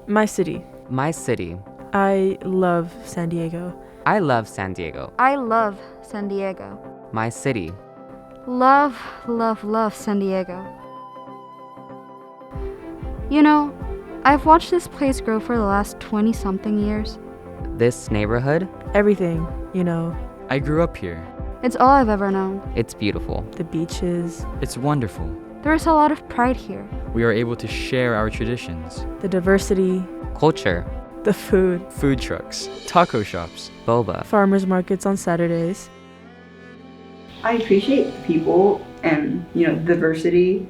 My city. My city. I love San Diego. I love San Diego. I love San Diego. My city. Love, love, love San Diego. You know, I've watched this place grow for the last 20-something years. This neighborhood. Everything, you know. I grew up here. It's all I've ever known. It's beautiful. The beaches, It's wonderful. There is a lot of pride here. We are able to share our traditions. the diversity, Culture. the food, Food trucks, taco shops. Boba. farmers markets on Saturdays. I appreciate the people and, diversity,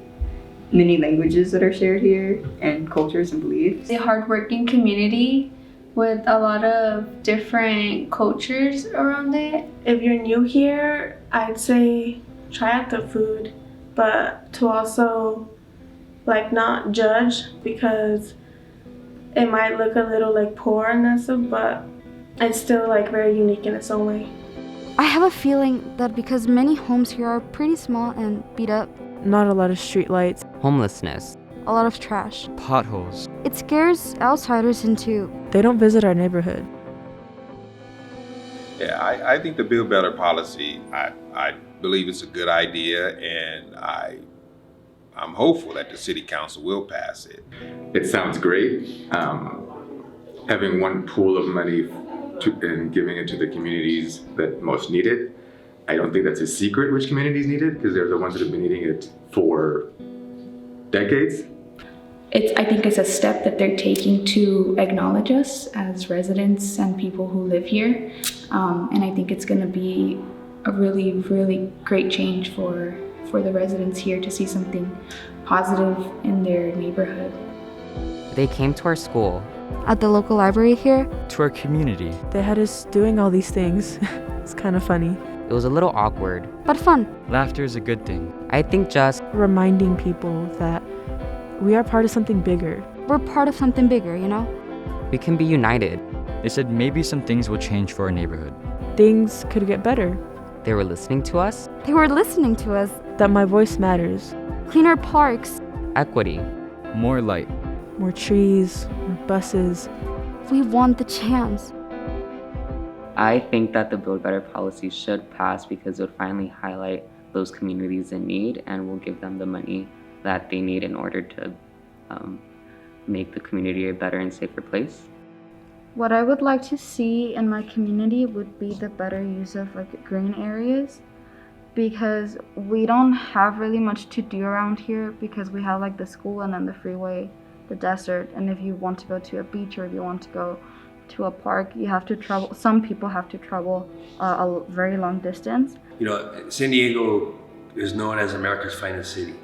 many languages that are shared here, and cultures and beliefs. A hardworking community with a lot of different cultures around it. If you're new here, I'd say try out the food, but to also not judge, because it might look a little poor and that stuff, but it's still very unique in its own way. I have a feeling that because many homes here are pretty small and beat up, Not a lot of street lights. Homelessness. a lot of trash, Potholes. it scares outsiders into. They don't visit our neighborhood. Yeah, I think the Build Better policy, I believe it's a good idea, and I'm hopeful that the city council will pass it. It sounds great. Having one pool of money and giving it to the communities that most need it. I don't think that's a secret which communities need it, because they're the ones that have been needing it for decades. I think it's a step that they're taking to acknowledge us as residents and people who live here. And I think it's going to be a really, really great change for the residents here to see something positive in their neighborhood. They came to our school. At the local library here, To our community. They had us doing all these things. It's kind of funny. It was a little awkward. but fun. Laughter is a good thing. I think just Reminding people that we are part of something bigger. We're part of something bigger, you know? we can be united. They said maybe some things will change for our neighborhood. Things could get better. They were listening to us. They were listening to us. That my voice matters. Cleaner parks. Equity. More light. More trees, more buses. We want the chance. I think that the Build Better policy should pass because it would finally highlight those communities in need and will give them the money that they need in order to make the community a better and safer place. What I would like to see in my community would be the better use of green areas, because we don't have really much to do around here because we have the school and then the freeway, the desert, and if you want to go to a beach or if you want to go to a park, you have to travel. Some people have to travel a very long distance. San Diego is known as America's finest city.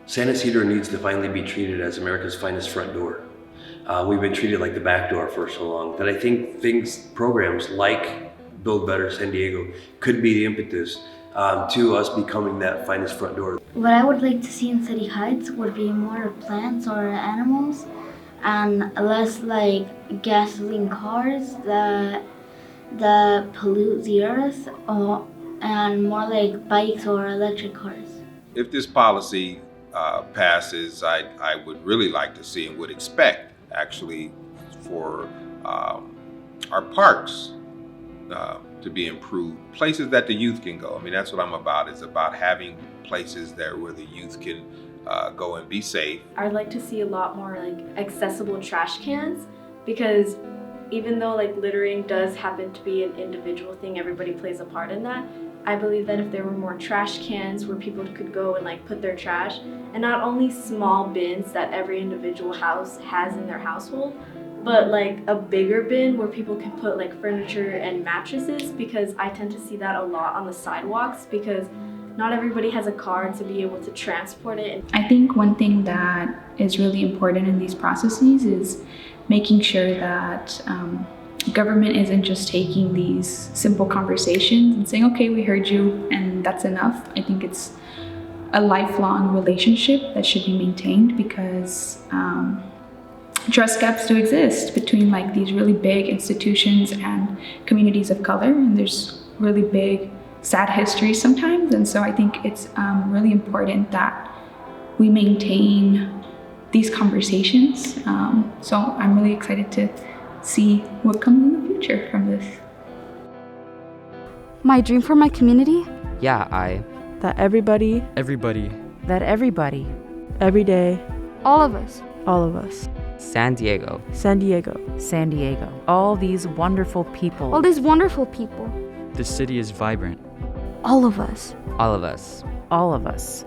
San Ysidro needs to finally be treated as America's finest front door. We've been treated like the back door for so long that I think programs like Build Better San Diego could be the impetus to us becoming that finest front door. What I would like to see in City Heights would be more plants or animals and less gasoline cars that pollute the earth, and more bikes or electric cars. If this policy passes, I would really like to see and would expect actually for our parks to be improved, places that the youth can go. I mean, that's what I'm about. It's about having places there where the youth can go and be safe. I'd like to see a lot more accessible trash cans, because even though littering does happen to be an individual thing, everybody plays a part in that. I believe that if there were more trash cans where people could go and put their trash, and not only small bins that every individual house has in their household, but a bigger bin where people can put furniture and mattresses, because I tend to see that a lot on the sidewalks because not everybody has a car to be able to transport it. I think one thing that is really important in these processes is making sure that government isn't just taking these simple conversations and saying, okay, we heard you and that's enough. I think it's a lifelong relationship that should be maintained, because trust gaps do exist between these really big institutions and communities of color, and there's really big sad history sometimes. And so I think it's really important that we maintain these conversations. So I'm really excited to see what comes in the future from this. My dream for my community? Yeah, That everybody, Everybody, every day, All of us. all of us. San Diego. San Diego. San Diego. All these wonderful people. All these wonderful people. this city is vibrant. All of us. All of us. All of us.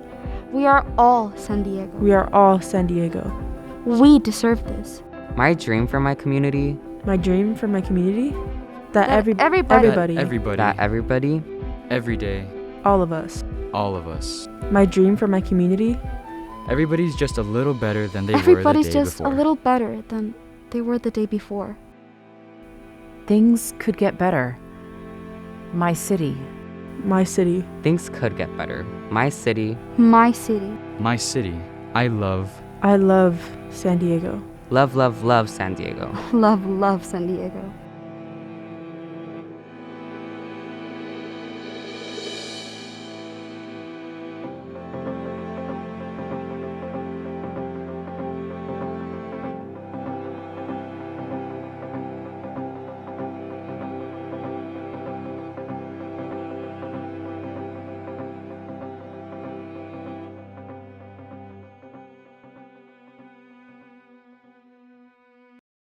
We are all San Diego. We are all San Diego. We deserve this. My dream for my community, My dream for my community? That Everybody. everybody, Everybody, that everybody, every day, all of us. all of us. My dream for my community? Everybody's just a little better than they Everybody's were the day just before. a little better than they were the day before. Things could get better. My city. My city. things could get better. My city, My city. My city. I love I love San Diego. love, love, love San Diego. Love San Diego.